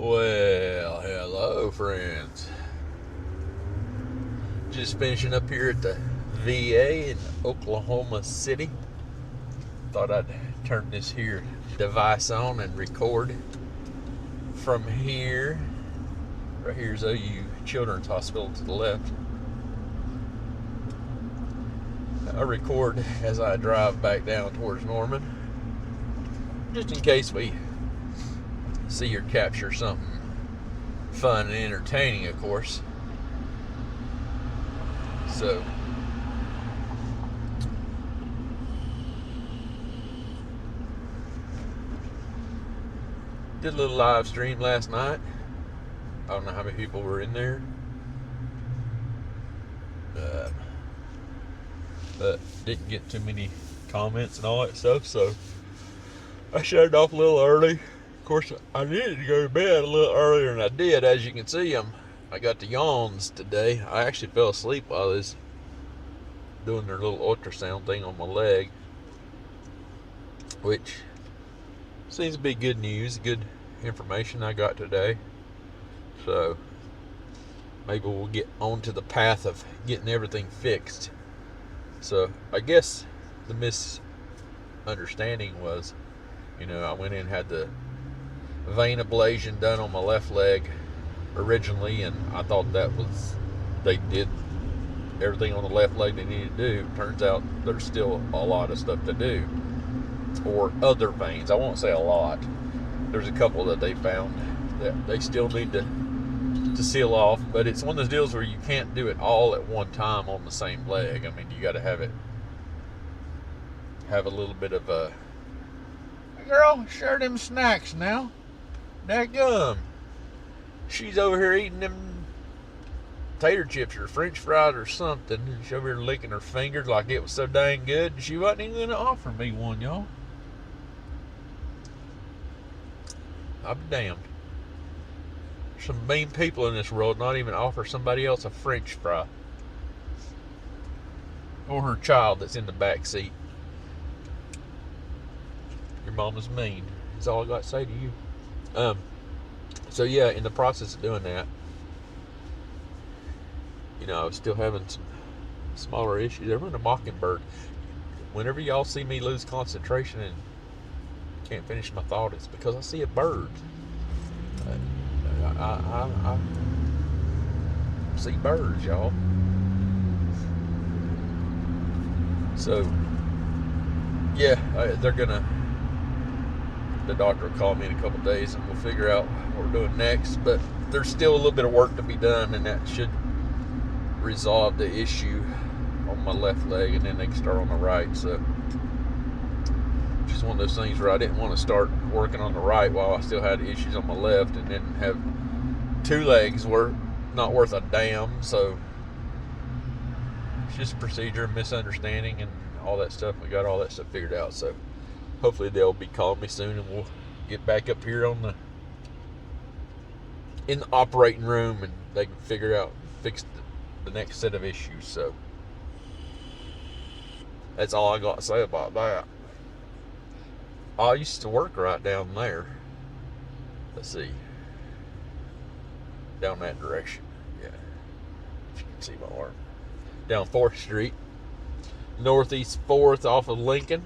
Well, hello, friends. Just finishing up here at the VA in Oklahoma City. Thought I'd turn this here device on and record from here. Right here's OU Children's Hospital to the left. I record as I drive back down towards Norman, just in case we see or capture something fun and entertaining, of course. So, did a little live stream last night. I don't know how many people were in there, but didn't get too many comments and all that stuff, so I shut it off a little early. Of course, I needed to go to bed a little earlier than I did. As you can see, I got the yawns today. I actually fell asleep while I was doing their little ultrasound thing on my leg, which seems to be good news, good information I got today. So maybe we'll get on to the path of getting everything fixed. So I guess the misunderstanding was, I went in and had the vein ablation done on my left leg originally, and I thought that was, they did everything on the left leg they needed to do. Turns out there's still a lot of stuff to do, or other veins. I won't say a lot. There's a couple that they found that they still need to seal off, but it's one of those deals where you can't do it all at one time on the same leg. I mean, you got to have a little bit of a, girl, share them snacks now. That gum. She's over here eating them tater chips or french fries or something. She's over here licking her fingers like it was so dang good. She wasn't even going to offer me one, y'all. I'll be damned. Some mean people in this world not even offer somebody else a french fry. Or her child that's in the back seat. Your mama's mean. That's all I got to say to you. So yeah, in the process of doing that, I was still having some smaller issues. They're running a mockingbird. Whenever y'all see me lose concentration and can't finish my thought, it's because I see a bird. I see birds, y'all. So yeah, the doctor will call me in a couple days and we'll figure out what we're doing next. But there's still a little bit of work to be done, and that should resolve the issue on my left leg, and then they can start on the right. So just one of those things where I didn't want to start working on the right while I still had issues on my left, and then have two legs were not worth a damn. So it's just procedure, misunderstanding, and all that stuff. We got all that stuff figured out. So hopefully they'll be calling me soon, and we'll get back up here in the operating room, and they can fix the next set of issues. So that's all I got to say about that. I used to work right down there. Let's see. Down that direction. Yeah. If you can see my arm. Down 4th Street. Northeast 4th off of Lincoln.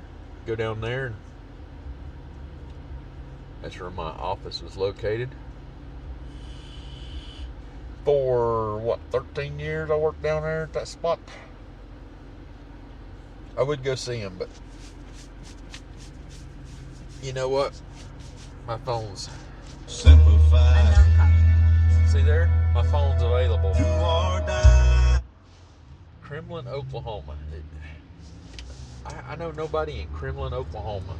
Go down there, and that's where my office was located. For 13 years I worked down there at that spot. I would go see him, but you know what? My phone's simplified. See there? My phone's available. Do or die. Kremlin, Oklahoma. I know nobody in Kremlin, Oklahoma,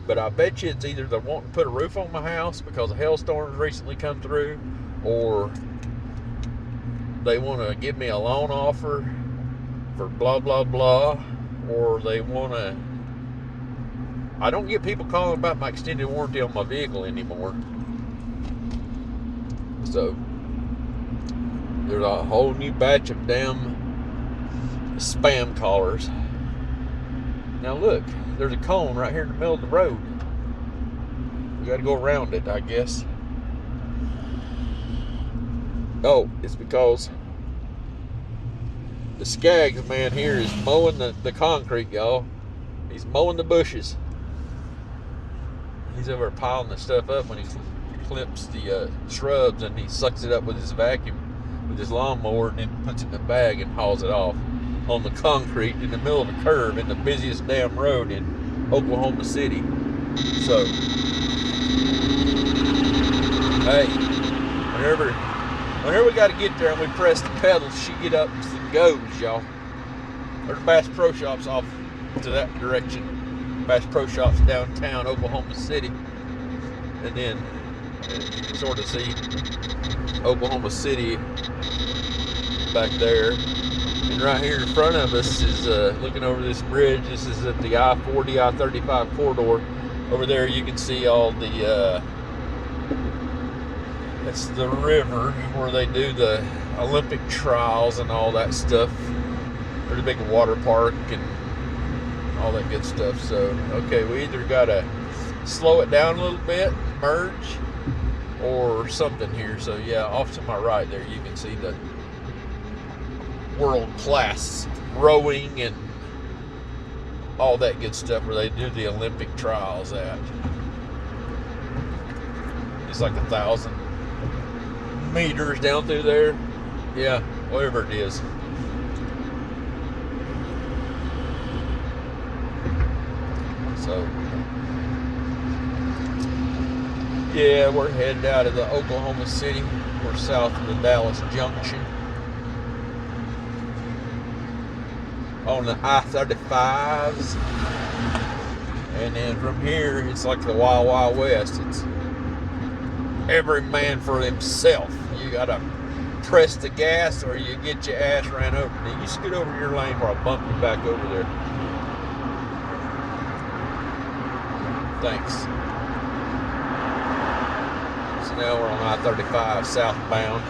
but I bet you it's either they're wanting to put a roof on my house because a hailstorm's recently come through, or they want to give me a loan offer for blah blah blah, or they want to. I don't get people calling about my extended warranty on my vehicle anymore. So there's a whole new batch of damn spam callers. Now look, there's a cone right here in the middle of the road. We got to go around it, I guess. Oh, it's because the Skaggs man here is mowing the concrete, y'all. He's mowing the bushes. He's over piling the stuff up when he clips the shrubs, and he sucks it up with his vacuum, with his lawnmower, and then puts it in a bag and hauls it off on the concrete in the middle of a curve in the busiest damn road in Oklahoma City. So, hey, whenever we got to get there and we press the pedals, she get up and goes, y'all. There's Bass Pro Shops off to that direction. Bass Pro Shops downtown Oklahoma City. And then you can sort of see Oklahoma City back there. And right here in front of us is looking over this bridge. This is at the I-40, I-35 corridor. Over there you can see all the that's the river where they do the Olympic trials and all that stuff. There's a big water park and all that good stuff. So, okay, we either got to slow it down a little bit, merge, or something here. So, yeah, off to my right there, you can see the world-class rowing and all that good stuff where they do the Olympic trials at. It's like 1,000 meters down through there. Yeah, whatever it is. So, yeah, we're headed out of the Oklahoma City. We're south of the Dallas Junction on the I-35s. And then from here, it's like the Wild Wild West. It's every man for himself. You gotta press the gas or you get your ass ran over. Now you scoot over your lane or I'll bump you back over there. Thanks. So now we're on I-35 southbound.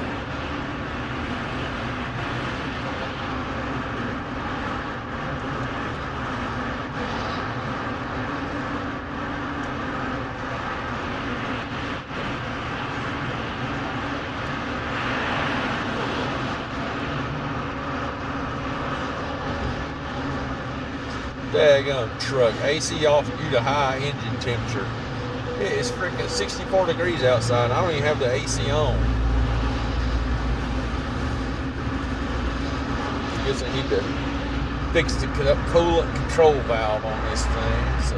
Daggone truck. AC off due to high engine temperature. It's freaking 64 degrees outside. I don't even have the AC on. I guess I need to fix the coolant control valve on this thing. So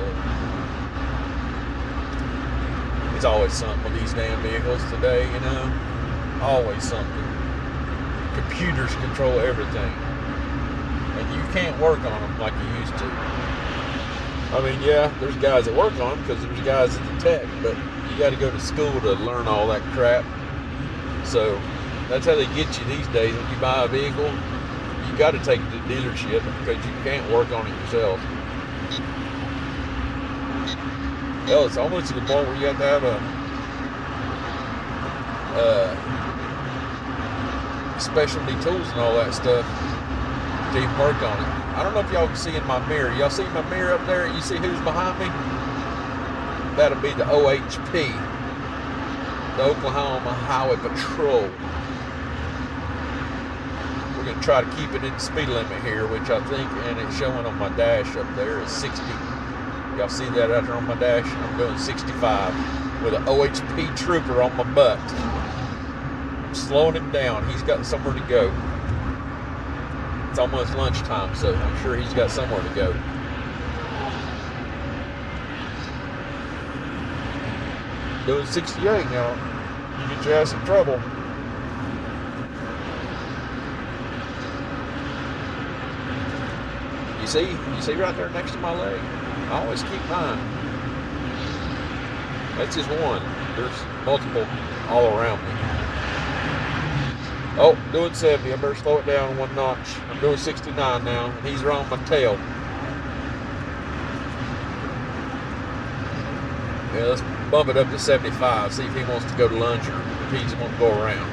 it's always something with these damn vehicles today, you know. Always something. Computers control everything. And you can't work on them like you used to. I mean, yeah, there's guys that work on them because there's guys at the tech, but you got to go to school to learn all that crap. So that's how they get you these days. When you buy a vehicle, you got to take it to the dealership because you can't work on it yourself. Hell, it's almost to the point where you have to have a specialty tools and all that stuff to even work on it. I don't know if y'all can see in my mirror. Y'all see my mirror up there? You see who's behind me? That'll be the OHP, the Oklahoma Highway Patrol. We're going to try to keep it in the speed limit here, which I think, and it's showing on my dash up there, is 60. Y'all see that out there on my dash? I'm doing 65 with an OHP trooper on my butt. I'm slowing him down. He's got somewhere to go. It's almost lunchtime, so I'm sure he's got somewhere to go. Doing 68 now. You get your ass in trouble. You see right there next to my leg? I always keep mine. That's just one. There's multiple all around me. Oh, doing 70. I better slow it down one notch. I'm doing 69 now, and he's right on my tail. Yeah, let's bump it up to 75, see if he wants to go to lunch or if he just wants to go around.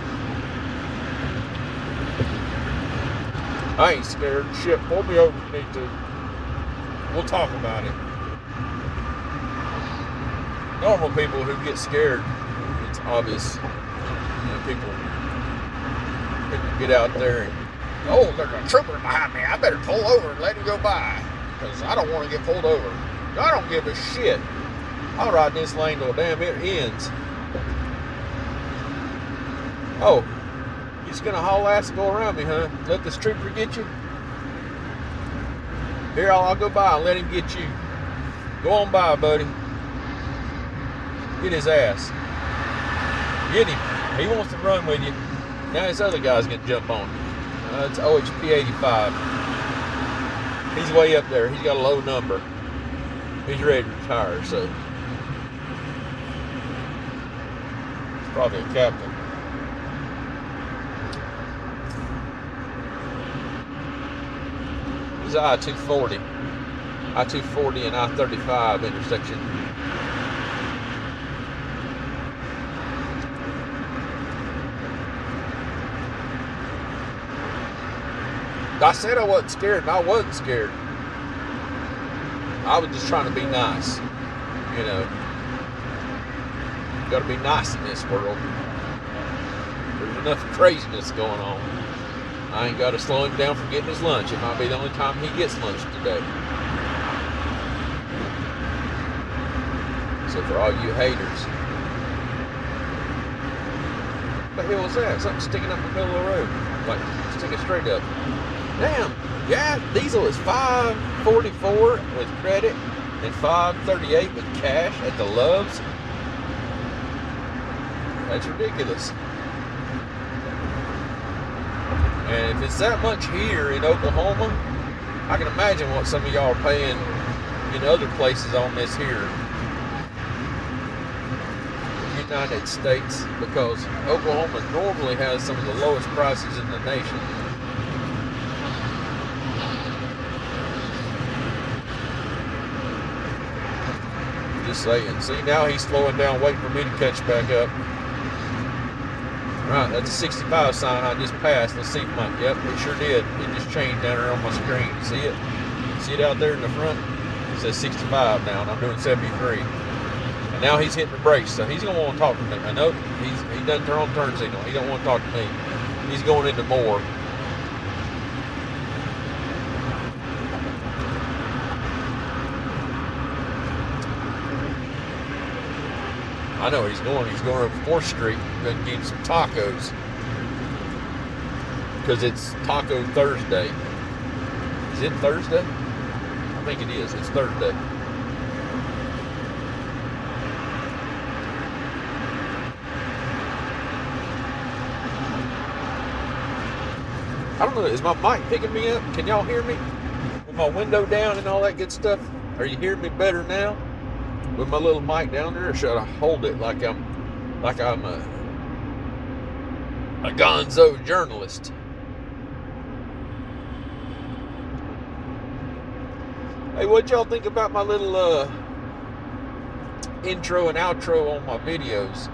I ain't scared. Shit, pull me over if you need to. We'll talk about it. Normal people who get scared, it's obvious. You know, people get out there and, oh, there's a trooper behind me. I better pull over and let him go by because I don't want to get pulled over. I don't give a shit. I'll ride in this lane till damn it ends. Oh, you're just gonna haul ass and go around me, huh? Let this trooper get you? Here, I'll go by and let him get you. Go on by, buddy. Get his ass. Get him. He wants to run with you. Now this other guy's gonna jump on you. It's OHP 85. He's way up there. He's got a low number. He's ready to retire, so he's probably a captain. This is I-240. I-240 and I-35 intersection. I said I wasn't scared, and I wasn't scared. I was just trying to be nice. You know, you gotta be nice in this world. There's enough craziness going on. I ain't gotta slow him down from getting his lunch. It might be the only time he gets lunch today. So for all you haters, what the hell was that? Something sticking up in the middle of the road, like sticking straight up. Damn, yeah, diesel is $5.44 with credit and $5.38 with cash at the Loves. That's ridiculous. And if it's that much here in Oklahoma, I can imagine what some of y'all are paying in other places on this here. United States, because Oklahoma normally has some of the lowest prices in the nation. Just saying. See, now he's slowing down, waiting for me to catch back up. Right, that's a 65 sign I just passed. Let's see if my, yep, it sure did. It just changed down there on my screen. See it? See it out there in the front? It says 65 now, and I'm doing 73. And now he's hitting the brakes, so he's gonna want to talk to me. I know he doesn't turn on turn signal. He don't want to talk to me. He's going into more. I know he's going. He's going up 4th Street and get some tacos because it's Taco Thursday. Is it Thursday? I think it is. It's Thursday. I don't know. Is my mic picking me up? Can y'all hear me? With my window down and all that good stuff? Are you hearing me better now? With my little mic down there, or should I hold it like I'm a gonzo journalist? Hey, what y'all think about my little intro and outro on my videos?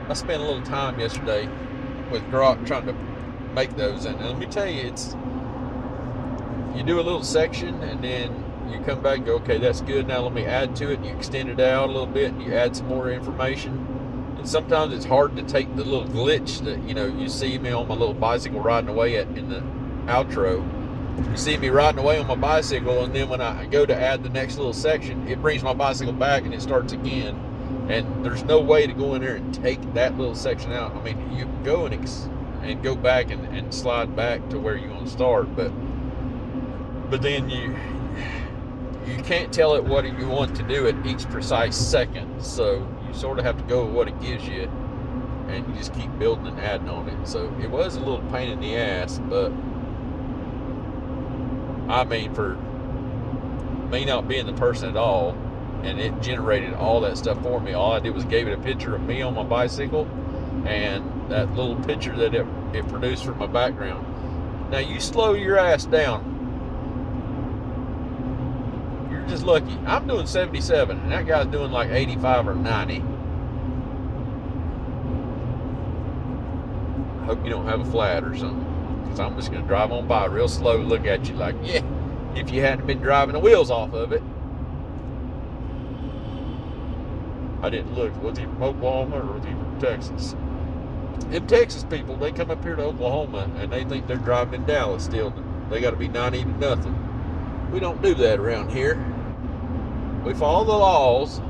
I spent a little time yesterday with Grok trying to make those, and let me tell you, it's, you do a little section and then you come back and go, okay, that's good, now let me add to it, and you extend it out a little bit and you add some more information. And sometimes it's hard to take the little glitch that, you know, you see me on my little bicycle riding away in the outro. You see me riding away on my bicycle, and then when I go to add the next little section, it brings my bicycle back and it starts again. And there's no way to go in there and take that little section out. I mean, you can go and go back and slide back to where you want to start, but then you can't tell it what you want to do at each precise second, so you sort of have to go with what it gives you, and you just keep building and adding on it. So it was a little pain in the ass, but I mean, for me not being the person at all, and it generated all that stuff for me, all I did was gave it a picture of me on my bicycle and that little picture that it produced for my background. Now you slow your ass down. You're just lucky. I'm doing 77 and that guy's doing like 85 or 90. I hope you don't have a flat or something, because I'm just going to drive on by real slow, look at you like, yeah, if you hadn't been driving the wheels off of it. I didn't look. Was he from Oklahoma or was he from Texas? Them Texas people, they come up here to Oklahoma and they think they're driving in Dallas still. They got to be 90-0. We don't do that around here. We follow the laws.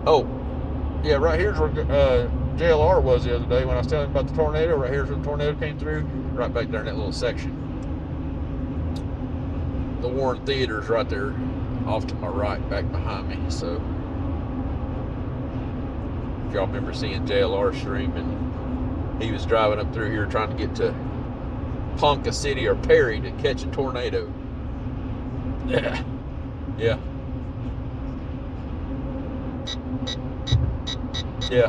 Oh, yeah, right here's where JLR was the other day when I was telling him about the tornado. Right here's where the tornado came through. Right back there in that little section. The Warren Theater's right there off to my right, back behind me. So, if y'all remember seeing JLR streaming, he was driving up through here trying to get to Ponca City or Perry to catch a tornado. Yeah. Yeah. Yeah,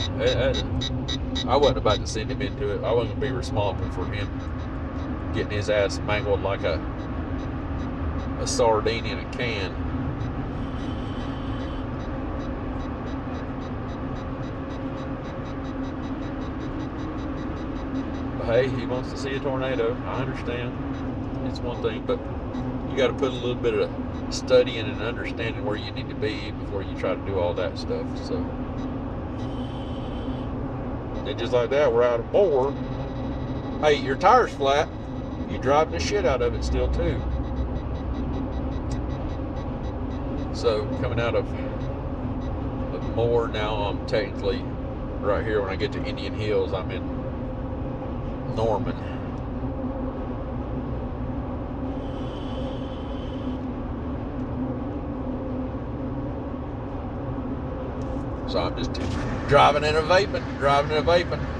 I wasn't about to send him into it. I wasn't going to be responsible for him getting his ass mangled like a sardine in a can. But hey, he wants to see a tornado. I understand. It's one thing, but you got to put a little bit of studying and understanding where you need to be before you try to do all that stuff. So, and just like that, we're out of Moore. Hey, your tire's flat. You're driving the shit out of it still too. So coming out of Moore now, I'm technically right here. When I get to Indian Hills, I'm in Norman. So I'm just driving and vaping.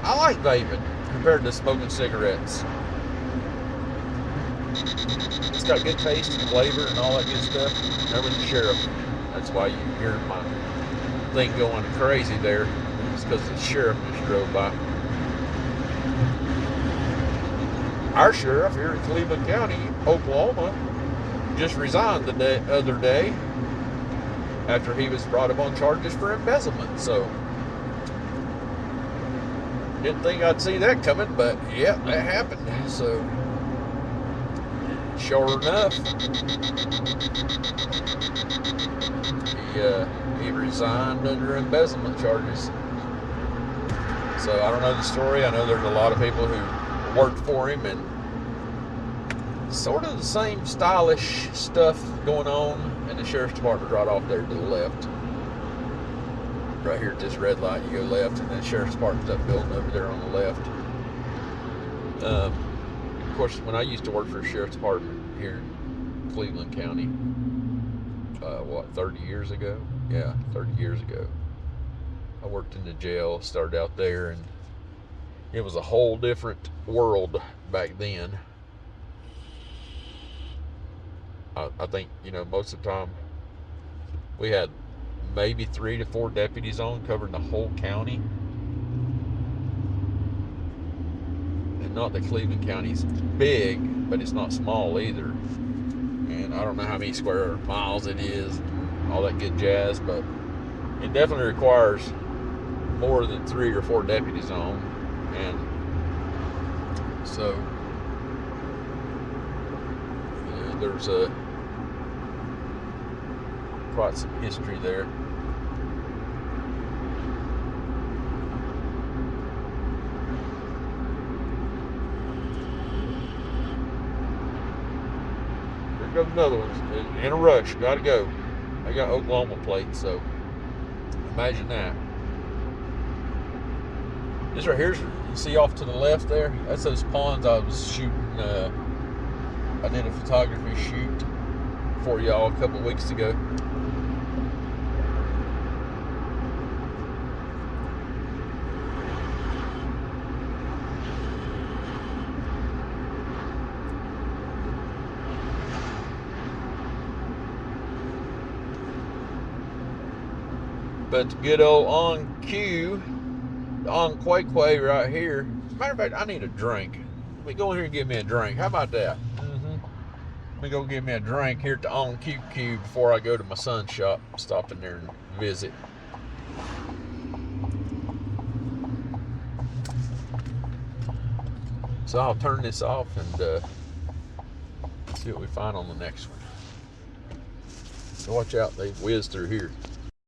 I like vaping compared to smoking cigarettes. It's got good taste and flavor and all that good stuff. There was the sheriff. That's why you hear my thing going crazy there. It's because the sheriff just drove by. Our sheriff here in Cleveland County, Oklahoma, just resigned the other day after he was brought up on charges for embezzlement. So, didn't think I'd see that coming, but yeah, that happened. So, sure enough, he resigned under embezzlement charges. So I don't know the story. I know there's a lot of people who worked for him and sort of the same stylish stuff going on. And the sheriff's department right off there to the left. Right here at this red light, you go left, and then the sheriff's department's that building over there on the left. Of course, when I used to work for the sheriff's department here in Cleveland County, 30 years ago? Yeah, 30 years ago. I worked in the jail, started out there, and it was a whole different world back then. I think, most of the time we had maybe 3 to 4 deputies on covering the whole county. And not that Cleveland County's big, but it's not small either. And I don't know how many square miles it is, and all that good jazz, but it definitely requires more than 3 or 4 deputies on. And so there's quite some history there. Here comes another one. In a rush, gotta go. I got Oklahoma plates, so imagine that. This right here, you see off to the left there? That's those ponds I was shooting. I did a photography shoot for y'all a couple weeks ago. But the good old on cue, on Quay right here. As a matter of fact, I need a drink. Let me go in here and get me a drink. How about that? Let me go get me a drink here at the On QQ before I go to my son's shop. Stop in there and visit. So I'll turn this off and see what we find on the next one. So watch out, they whiz through here.